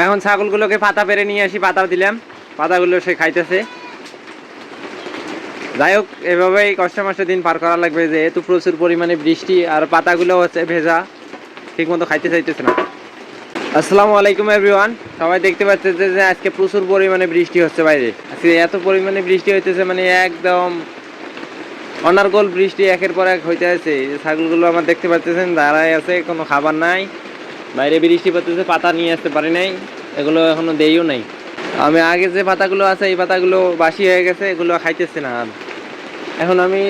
এখন ছাগলগুলোকে পাতা পেরে নিয়ে আসি, পাতা দিলাম, পাতাগুলো সে খাইতেছে। যাই হোক, এভাবেই কষ্ট মষ্ট দিন পার করা লাগবে, যেহেতু প্রচুর পরিমাণে বৃষ্টি আর পাতাগুলো হচ্ছে ভেজা, ঠিক মতো খাইতে চাইতেছে না। আসসালামু আলাইকুম এভরিওয়ান, সবাই দেখতে পাচ্ছে যে আজকে প্রচুর পরিমাণে বৃষ্টি হচ্ছে বাইরে। আজকে এত পরিমাণে বৃষ্টি হইতেছে, মানে একদম অনার্গল বৃষ্টি একের পর এক হইতে আছে। ছাগলগুলো আমার দেখতে পাচ্ছেন দাঁড়ায় আছে, কোনো খাবার নাই, বাইরে বৃষ্টি পড়তেছে, পাতা নিয়ে আসতে পারি নাই, এগুলো এখনো দেইও নাই। আমি আগে যে পাতাগুলো আছে এই পাতাগুলো বাসি হয়ে গেছে, এগুলো খাইতেছে না। আর এখন আমি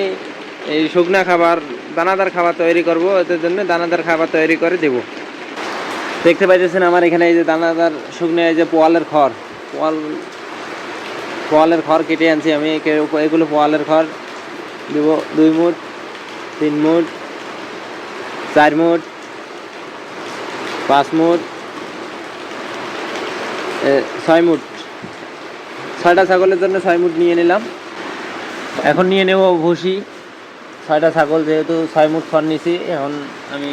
এই শুকনা খাবার, দানাদার খাবার তৈরি করব, এদের জন্য দানাদার খাবার তৈরি করে দেব। দেখতে পাইতেছেন আমার এখানে এই যে দানাদার শুকনো, এই যে পোয়ালের খড়, পোয়ালের খড় কেটে আনছি আমি। এগুলো পোয়ালের খড় দেবো 2 মুঠ, 3 মুঠ, 4 মুঠ, 5 মুঠ, 6 মুঠ। 6টা ছাগলের জন্য 6 মুঠ নিয়ে নিলাম। এখন নিয়ে নেব ভুসি। 6টা ছাগল যেহেতু 6 মুঠ খড় নিছি, এখন আমি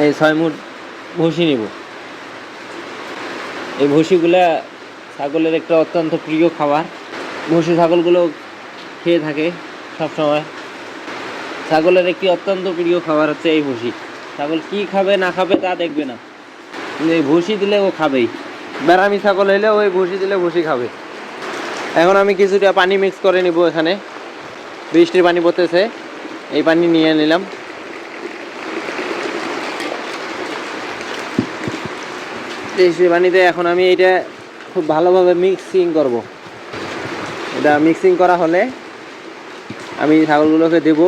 এই 6 মুঠ ভুসি নিব। এই ভুসিগুলা ছাগলের একটা অত্যন্ত প্রিয় খাবার। ভুসি ছাগলগুলো খেয়ে থাকে সব সময়। ছাগলের একটি অত্যন্ত প্রিয় খাবার হচ্ছে এই ভুসি। ছাগল কি খাবে না খাবে তা দেখবে না, কিন্তু এই ভুসি দিলে ও খাবেই। বেড়ামি ছাগল হইলে ওই ভুসি দিলে ভুসি খাবে। এখন আমি কিছুটা পানি মিক্স করে নিব। এখানে বৃষ্টির পানি পড়তেছে, এই পানি নিয়ে নিলাম। বৃষ্টির পানিতে এখন আমি এটা খুব ভালোভাবে মিক্সিং করব। এটা মিক্সিং করা হলে আমি ছাগলগুলোকে দেব।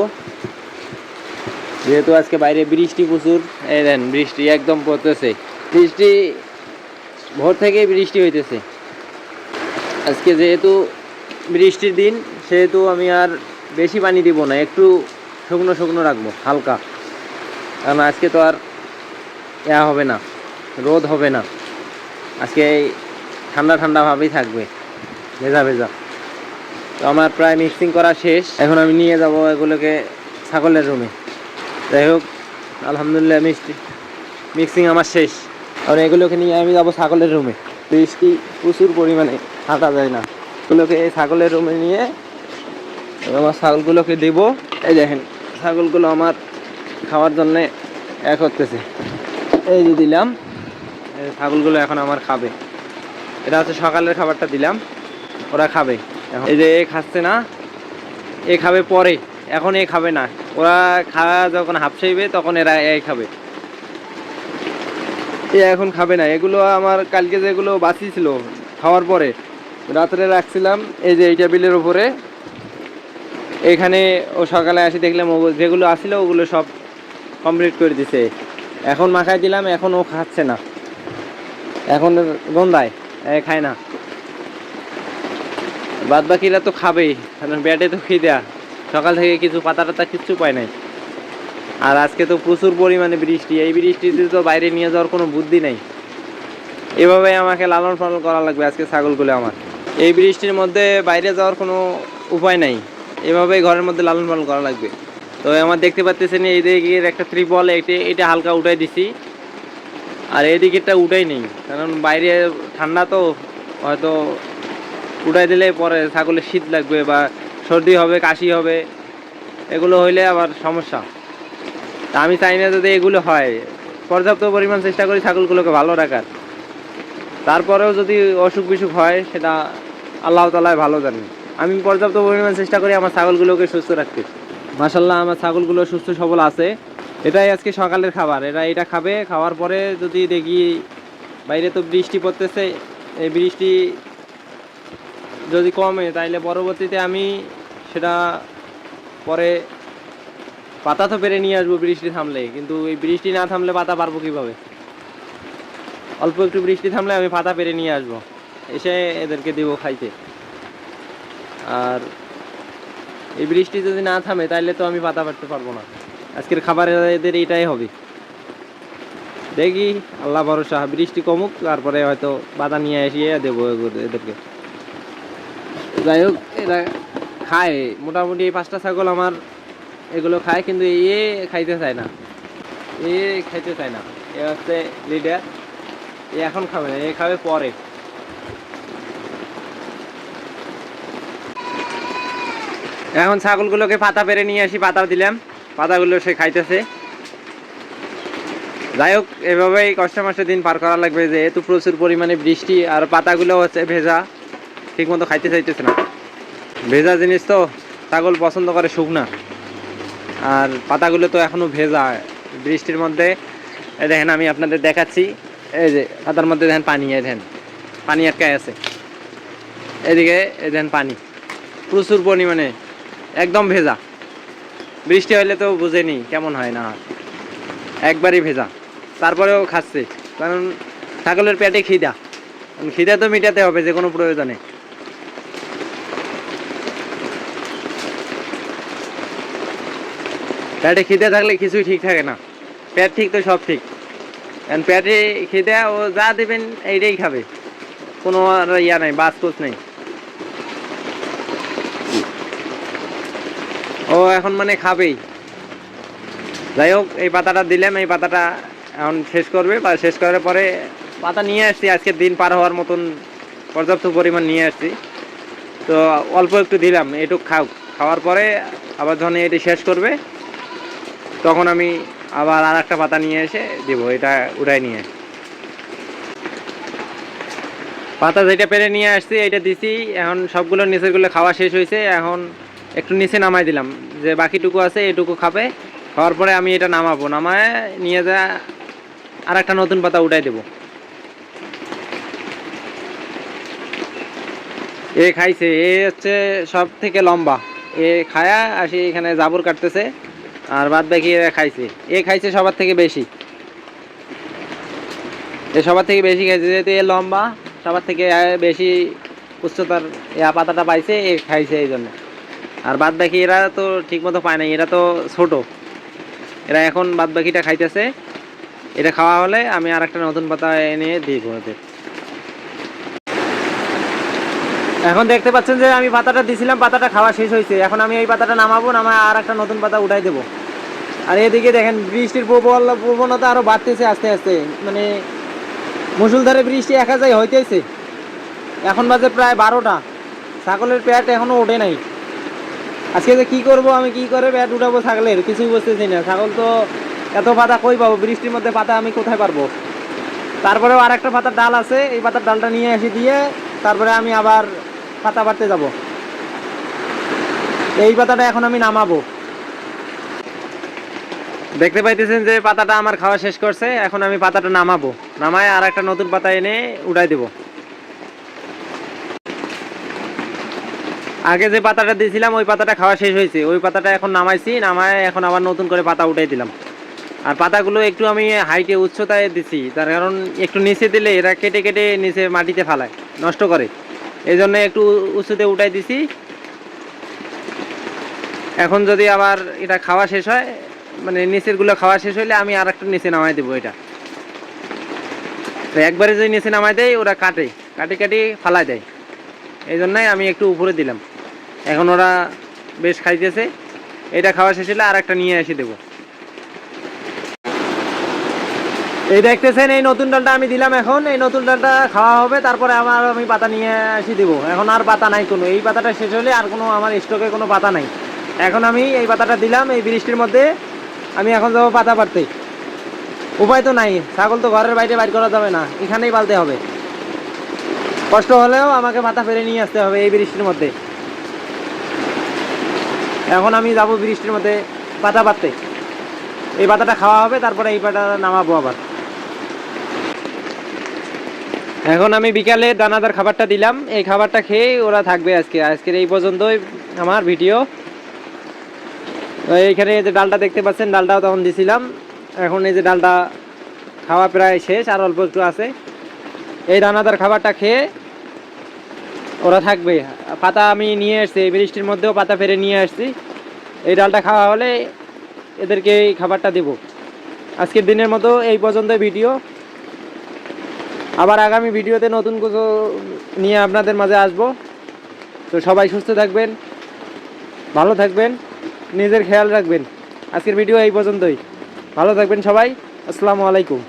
যেহেতু আজকে বাইরে বৃষ্টি প্রচুর, এই দেন বৃষ্টি একদম পড়তেছে, বৃষ্টি ভোর থেকেই বৃষ্টি হইতেছে। আজকে যেহেতু বৃষ্টির দিন, সেহেতু আমি আর বেশি পানি দিব না, একটু শুকনো শুকনো রাখবো হালকা, কারণ আজকে তো আর হবে না, রোদ হবে না, আজকে এই ঠান্ডা ঠান্ডা ভাবেই থাকবে, ভেজা ভেজা। তো আমার প্রায় মিক্সিং করা শেষ। এখন আমি নিয়ে যাব এগুলোকে ছাগলের রুমে। যাই হোক, আলহামদুলিল্লাহ মিক্সিং আমার শেষ। কারণ এগুলোকে নিয়ে আমি যাবো ছাগলের রুমে। বৃষ্টি প্রচুর পরিমাণে, হাঁটা যায় না। এগুলোকে এই ছাগলের রুমে নিয়ে আমার ছাগলগুলোকে দেব। এই দেখেন ছাগলগুলো আমার খাওয়ার জন্যে করতেছে, এই যে দিলাম। ছাগলগুলো এখন আমার খাবে। এটা হচ্ছে সকালের খাবারটা দিলাম, ওরা খাবে। এখন এই যে এ খাচ্ছে না, এ খাবে পরে, এখন এ খাবে না। ওরা খাওয়া যখন হাফসাইবে তখন এরা এই খাবে, এ এখন খাবে না। এগুলো আমার কালকে যেগুলো বাসি ছিল খাওয়ার পরে রাত্রে রাখছিলাম এই যে এই টেবিলের উপরে। এখানে ও সকালে আসি দেখলাম ও যেগুলো আসছিল ওগুলো সব কমপ্লিট করে দিছে। এখন মাখায় দিলাম, এখন ও খাচ্ছে না, এখন গন্ধায়, খায় না। বাদ বাকিরা তো খাবেই, কারণ ব্যাটে তো খেয়ে দেয়া, সকাল থেকে কিছু পাতা টাতা কিচ্ছু পায় নাই। আর আজকে তো প্রচুর পরিমাণে বৃষ্টি, এই বৃষ্টিতে তো বাইরে নিয়ে যাওয়ার কোনো বুদ্ধি নেই। এভাবে আমাকে লালন পালন করা লাগবে আজকে ছাগলগুলো আমার। এই বৃষ্টির মধ্যে বাইরে যাওয়ার কোনো উপায় নাই, এভাবেই ঘরের মধ্যে লালন পালন করা লাগবে। তো আমার দেখতে পাচ্ছেন এই দিকের একটা ত্রিপল, এটা হালকা উঠাই দিছি, আর এই দিকেরটা উঠাই নেই, কারণ বাইরে ঠান্ডা তো, হয়তো উঠাই দিলে পরে ছাগলের শীত লাগবে বা সর্দি হবে, কাশি হবে, এগুলো হইলে আবার সমস্যা। তা আমি চাই না যদি এগুলো হয়। পর্যাপ্ত পরিমাণ চেষ্টা করি ছাগলগুলোকে ভালো রাখার, তারপরেও যদি অসুখ বিসুখ হয় সেটা আল্লাহ তাআলাই ভালো জানেন। আমি পর্যাপ্ত পরিমাণ চেষ্টা করি আমার ছাগলগুলোকে সুস্থ রাখতে। মাশাআল্লাহ আমার ছাগলগুলো সুস্থ সবল আছে। এটাই আজকে সকালের খাবার, এটা খাবে। খাওয়ার পরে যদি দেখি বাইরে তো বৃষ্টি পড়তেছে, এই বৃষ্টি যদি কমে তাইলে পরবর্তীতে আমি সেটা পরে পাতা তো পেরে নিয়ে আসবো বৃষ্টি থামলে। কিন্তু এই বৃষ্টি না থামলে পাতা পারবো কীভাবে? অল্প একটু বৃষ্টি থামলে আমি পাতা পেরে নিয়ে আসবো, এসে এদেরকে দেবো খাইতে। আর এই বৃষ্টি যদি না থামে তাহলে তো আমি পাতা পারতে পারবো না। আজকের খাবার এদের এটাই হবে। দেখি আল্লাহ ভরসা, বৃষ্টি কমুক, তারপরে হয়তো পাতা নিয়ে এসিয়ে দেবো এদেরকে। যাই হোক, এরা খায় মোটামুটি। এই 5টা ছাগল আমার এগুলো খায়, কিন্তু খাইতে চায় না, খাইতে চায় না। এ হচ্ছে লিডার, এ এখন খাবে না, এ খাবে পরে। এখন ছাগলগুলোকে পাতা পেরে নিয়ে আসি, পাতা দিলাম, পাতাগুলো সে খাইতেছে। যাই হোক, এভাবেই কষ্টে মষ্টে দিন পার করা লাগবে, যেহেতু প্রচুর পরিমাণে বৃষ্টি আর পাতাগুলো হচ্ছে ভেজা, ঠিক মতো খাইতে চাইতেছে না। ভেজা জিনিস তো ছাগল পছন্দ করে শুকনা, আর পাতাগুলো তো এখনো ভেজা বৃষ্টির মধ্যে। দেখেন আমি আপনাদের দেখাচ্ছি, এই যে পাতার মধ্যে দেখেন পানি, দেখেন পানি আটকায় আছে, এদিকে এই দেখেন পানি প্রচুর পরিমাণে, একদম ভেজা। বৃষ্টি হলে তো বুঝেনি কেমন হয় না, একবারই ভেজা। তারপরেও খাচ্ছে, কারণ ছাগলের পেটে খিদা, খিদা তো মিটাতে হবে যে কোনো প্রয়োজনে। পেটে খিদে থাকলে কিছুই ঠিক থাকে না, পেট ঠিক তো সব ঠিক। কারণ পেটে খিদে, ও যা দেবেন এইটাই খাবে, কোনো ইয়া নাই, বাস্তব নেই। ও এখন মানে খাবেই। যাই হোক, এই পাতাটা দিলাম, এই পাতাটা এখন শেষ করবে, বা শেষ করার পরে পাতা নিয়ে আসছি, আজকের দিন পার হওয়ার মতন পর্যাপ্ত পরিমাণ নিয়ে আসছি, তো অল্প একটু দিলাম, এটুক খাও, খাওয়ার পরে আবার যখন এটি শেষ করবে তখন আমি আবার আর একটা পাতা নিয়ে এসে দেবো, এটা উঠাই নিয়ে। পাতা যেটা পেরে নিয়ে আসছি এটা দিছি, এখন সবগুলো নিচেরগুলো খাওয়া শেষ হয়েছে, এখন একটু নিচে নামাই দিলাম, যে বাকিটুকু আছে এটুকু খাবে। খাওয়ার পরে আমি এটা নামাবো, নামায় নিয়ে যা আর একটা নতুন পাতা উঠাই দেবো। এ খাইছে, এ হচ্ছে সব থেকে লম্বা, এ খায়া আসি এখানে জাবর কাটতেছে, আর বাদ বাকি এরা খাইছে। এ খাইছে সবার থেকে বেশি, এ সবার থেকে বেশি খাইছে, যেহেতু এ লম্বা, সবার থেকে বেশি উচ্চতার পাতাটা পাইছে, এ খাইছে এই জন্য। আর বাদ বাকি এরা তো ঠিক মতো পায় না, এরা তো ছোট, এরা এখন বাদ বাকিটা খাইতেছে। এটা খাওয়া হলে আমি আর একটা নতুন পাতা এনে দিব ওদের। এখন দেখতে পাচ্ছেন যে আমি পাতাটা দিছিলাম, পাতাটা খাওয়া শেষ হয়েছে, এখন আমি এই পাতাটা নামাবো, নামায় আর একটা নতুন পাতা উঠাই দেবো। আর এদিকে দেখেন বৃষ্টির প্রবণতা আরো বাড়তেছে আস্তে আস্তে, মানে মুষলধারে বৃষ্টি একা যায় হইতেছে। এখন বাজে প্রায় 12টা, ছাগলের পেট এখনো ওঠে নাই। আজকে যে কি করব, আমি কি করে পেট উঠাবো ছাগলের, কিছুই বুঝতেছি না। ছাগল তো এত পাতা কই পাবো, বৃষ্টির মধ্যে পাতা আমি কোথায় পারবো। তারপরেও আর একটা পাতার ডাল আছে, এই পাতার ডালটা নিয়ে এসে দিয়ে তারপরে আমি আবার পাতা পাড়তে যাব। এই পাতাটা এখন আমি নামাবো। দেখতে পাইতেছেন যে পাতাটা আমার খাওয়া শেষ করছে, এখন আমি পাতাটা নামাবো, নামায় আর একটা নতুন পাতা এনে উঠাই দেব। আগে যে পাতাটা দিয়েছিলাম ওই পাতাটা খাওয়া শেষ হয়েছে, ওই পাতাটা এখন নামাইছি, নামায় এখন আবার নতুন করে পাতা উঠাই দিলাম। আর পাতাগুলো একটু আমি হাইটে উচ্চতায় দিছি, তার কারণ একটু নিচে দিলে এরা কেটে কেটে নিচে মাটিতে ফালায়, নষ্ট করে, এই জন্য একটু উঁচুতে উঠাই দিছি। এখন যদি আবার এটা খাওয়া শেষ হয়, মানে নিচের গুলো খাওয়া শেষ হইলে আমি আর একটা নিচে নামাই দেবো। এটা তো একবারে যদি নিচে নামাই দেয় ওরা কাটে কাটি কাটি ফালাই দেয়, এই জন্যই আমি একটু উপরে দিলাম। এখন ওরা বেশ খাইতেছে, এটা খাওয়া শেষ হলে আর একটা নিয়ে এসে দেবো। এই দেখতেছেন এই নতুন ডালটা আমি দিলাম, এখন এই নতুন ডালটা খাওয়া হবে, তারপরে আমি পাতা নিয়ে এসে দেবো। এখন আর পাতা নাই কোনো, এই পাতাটা শেষ হলে আর কোনো আমার স্টকে কোনো পাতা নাই। এখন আমি এই পাতাটা দিলাম, এই বৃষ্টির মধ্যে আমি এখন যাবো পাতা পাড়তে। উপায় তো নাই, ছাগল তো ঘরের বাইরে বাইর করা যাবে না, এখানেই পালতে হবে। কষ্ট হলেও আমাকে পাতা ফেলে নিয়ে আসতে হবে এই বৃষ্টির মধ্যে। এখন আমি যাব বৃষ্টির মধ্যে পাতা পাড়তে, এই পাতাটা খাওয়া হবে, তারপরে এই পাতা নামাবো আবার। এখন আমি বিকালে দানাদার খাবারটা দিলাম, এই খাবারটা খেয়ে ওরা থাকবে। আজকের এই পর্যন্তই আমার ভিডিও। এইখানে যে ডালটা দেখতে পাচ্ছেন, ডালটাও তখন দিছিলাম, এখন এই যে ডালটা খাওয়া প্রায় শেষ, আর অল্প একটু আছে। এই দানাদার খাবারটা খেয়ে ওরা থাকবে। পাতা আমি নিয়ে আসছি, এই বৃষ্টির মধ্যেও পাতা ফেরে নিয়ে আসছি, এই ডালটা খাওয়া হলে এদেরকে এই খাবারটা দেব। আজকের দিনের মতো এই পর্যন্ত ভিডিও, আবার আগামী ভিডিওতে নতুন কিছু নিয়ে আপনাদের মাঝে আসবো। তো সবাই সুস্থ থাকবেন, ভালো থাকবেন, নিজের খেয়াল রাখবেন। আজকের ভিডিও এই পর্যন্তই, ভালো থাকবেন সবাই। আসসালামু আলাইকুম।